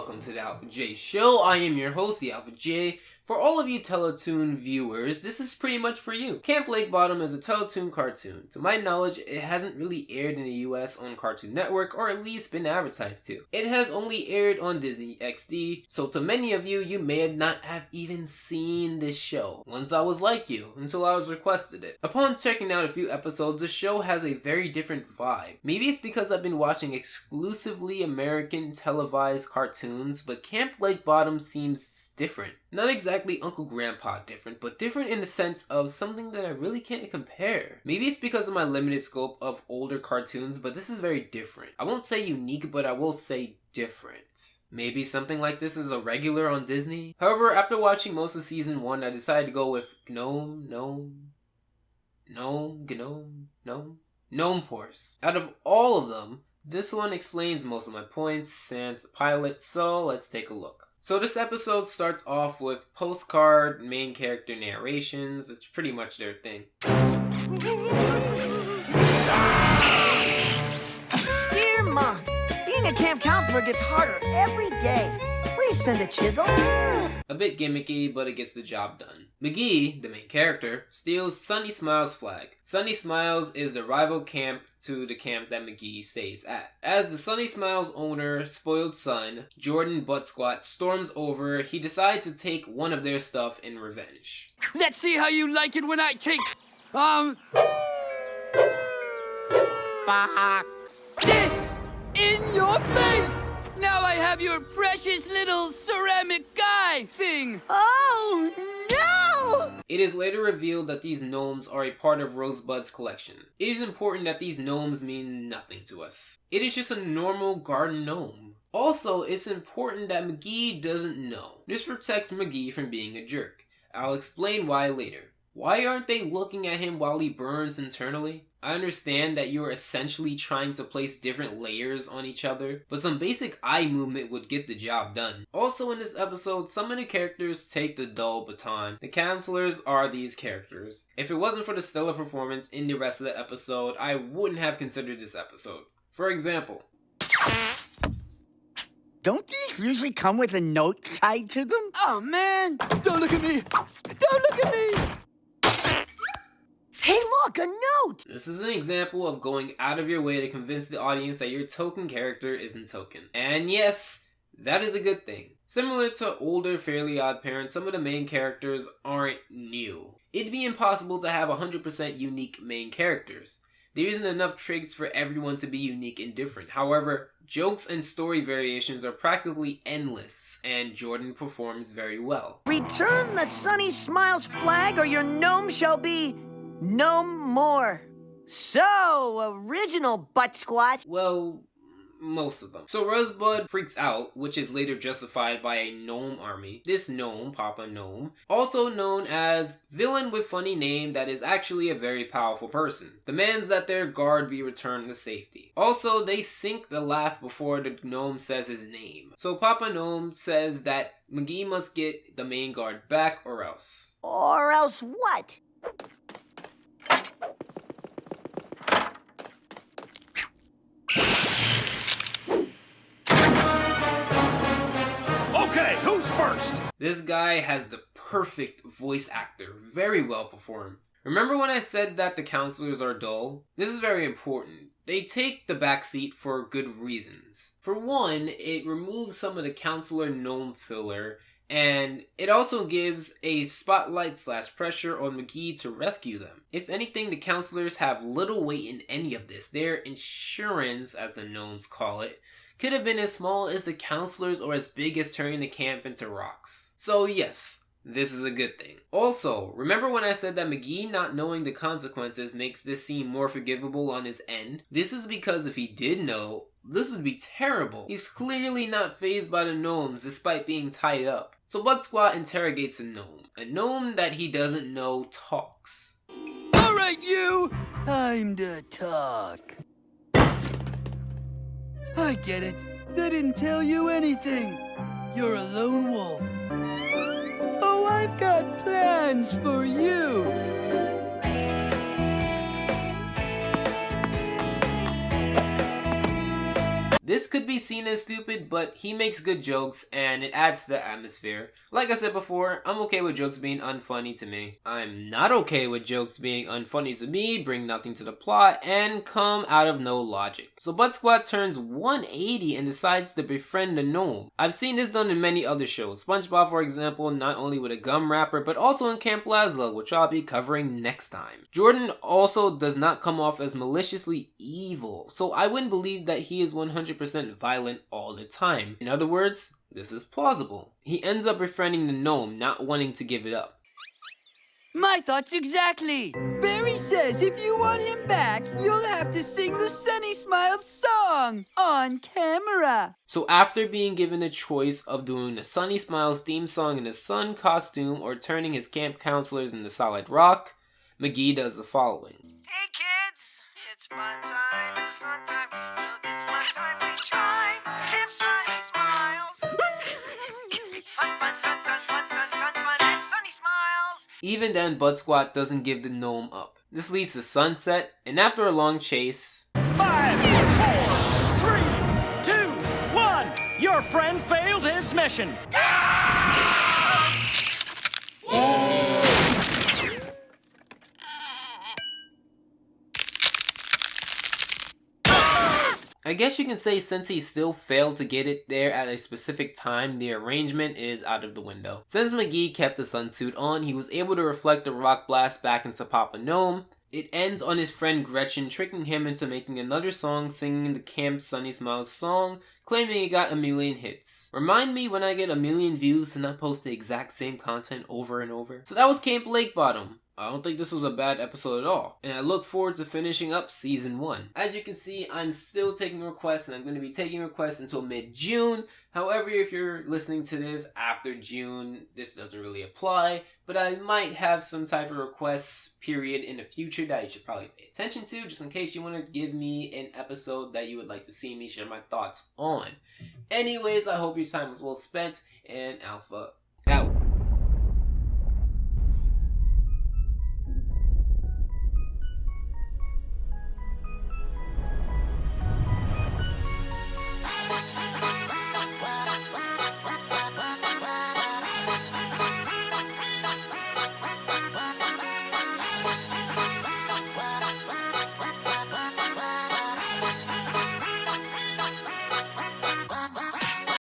welcome to the Alpha J Show. I am your host, the Alpha J. For all of you Teletoon viewers, this is pretty much for you. Camp Lakebottom is a Teletoon cartoon. To my knowledge, it hasn't really aired in the US on Cartoon Network, or at least been advertised to. It has only aired on Disney XD, so to many of you, you may not have even seen this show. Once I was like you, until I was requested it. Upon checking out a few episodes, the show has a very different vibe. Maybe it's because I've been watching exclusively American televised cartoons, but Camp Lakebottom seems different. Not exactly Uncle Grandpa different, but different in the sense of something that I really can't compare. Maybe it's because of my limited scope of older cartoons, but this is very different. I won't say unique, but I will say different. Maybe something like this is a regular on Disney? However, after watching most of season 1, I decided to go with Gnome Force. Out of all of them, this one explains most of my points since the pilot, so let's take a look. So this episode starts off with postcard main character narrations. It's pretty much their thing. Dear Mom, being a camp counselor gets harder every day. Please send a chisel. A bit gimmicky, but it gets the job done. McGee, the main character, steals Sunny Smiles' flag. Sunny Smiles is the rival camp to the camp that McGee stays at. As the Sunny Smiles owner, spoiled son, Jordan Buttsquat, storms over, he decides to take one of their stuff in revenge. Let's see how you like it when I take, this in your face! Now I have your precious little ceramic guy thing! Oh, no! It is later revealed that these gnomes are a part of Rosebud's collection. It is important that these gnomes mean nothing to us. It is just a normal garden gnome. Also, it's important that McGee doesn't know. This protects McGee from being a jerk. I'll explain why later. Why aren't they looking at him while he burns internally? I understand that you are essentially trying to place different layers on each other, but some basic eye movement would get the job done. Also in this episode, some of the characters take the dull baton. The counselors are these characters. If it wasn't for the stellar performance in the rest of the episode, I wouldn't have considered this episode. For example, Don't these usually come with a note tied to them? Oh man! Don't look at me! Don't look at me! Hey look, a note! this is an example of going out of your way to convince the audience that your token character isn't token. And yes, that is a good thing. Similar to older Fairly Odd Parents, some of the main characters aren't new. It'd be impossible to have 100% unique main characters. There isn't enough traits for everyone to be unique and different. However, jokes and story variations are practically endless, and Jordan performs very well. Return the Sunny Smiles flag or your gnome shall be no more. So, original Buttsquat. Well, most of them. So Rosebud freaks out, which is later justified by a gnome army. This gnome, Papa Gnome, also known as villain with funny name that is actually a very powerful person, demands that their guard be returned to safety. Also, they sink the laugh before the gnome says his name. So Papa Gnome says that McGee must get the main guard back or else. Or else what? Okay, who's first? This guy has the perfect voice actor, very well performed. Remember when I said that the counselors are dull? This is very important. They take the backseat for good reasons. For one, it removes some of the counselor gnome filler, and it also gives a spotlight / pressure on McGee to rescue them. If anything, the counselors have little weight in any of this. Their insurance, as the gnomes call it, could have been as small as the counselors or as big as turning the camp into rocks. So yes, this is a good thing. Also, remember when I said that McGee not knowing the consequences makes this seem more forgivable on his end? This is because if he did know, this would be terrible. He's clearly not fazed by the gnomes despite being tied up. So Buttsquat interrogates a gnome. A gnome that he doesn't know talks. Alright, you! Time to talk. I get it. They didn't tell you anything. You're a lone wolf. Oh, I've got plans for you. This could be seen as stupid, but he makes good jokes and it adds to the atmosphere. Like I said before, I'm okay with jokes being unfunny to me. I'm not okay with jokes being unfunny to me, bring nothing to the plot, and come out of no logic. So Butt Squat turns 180 and decides to befriend the gnome. I've seen this done in many other shows. SpongeBob, for example, not only with a gum wrapper, but also in Camp Lazlo, which I'll be covering next time. Jordan also does not come off as maliciously evil, so I wouldn't believe that he is 100% violent all the time. In other words, this is plausible. He ends up befriending the gnome, not wanting to give it up. My thoughts exactly. Barry says if you want him back, you'll have to sing the Sunny Smiles song on camera. So after being given the choice of doing the Sunny Smiles theme song in a sun costume or turning his camp counselors into solid rock, McGee does the following. Hey kids, it's fun time, it's sun time, so this one time we chime. Camp Sunny Smiles. Fun, fun, sun, sun, fun, sun, sun, fun, and Sunny Smiles. Even then, Butt Squat doesn't give the gnome up. This leads to sunset, and after a long chase... 5, 4, 3, 2, 1! Your friend failed his mission! I guess you can say since he still failed to get it there at a specific time, the arrangement is out of the window. Since McGee kept the sunsuit on, he was able to reflect the rock blast back into Papa Gnome. It ends on his friend Gretchen tricking him into making another song singing the Camp Sunny Smiles song, claiming it got 1 million hits. Remind me when I get 1 million views to not post the exact same content over and over. So that was Camp Lakebottom. I don't think this was a bad episode at all, and I look forward to finishing up season 1. As you can see, I'm still taking requests, and I'm going to be taking requests until mid-June. However, if you're listening to this after June, this doesn't really apply, but I might have some type of requests period in the future that you should probably pay attention to, just in case you want to give me an episode that you would like to see me share my thoughts on. Anyways, I hope your time was well spent, and Alpha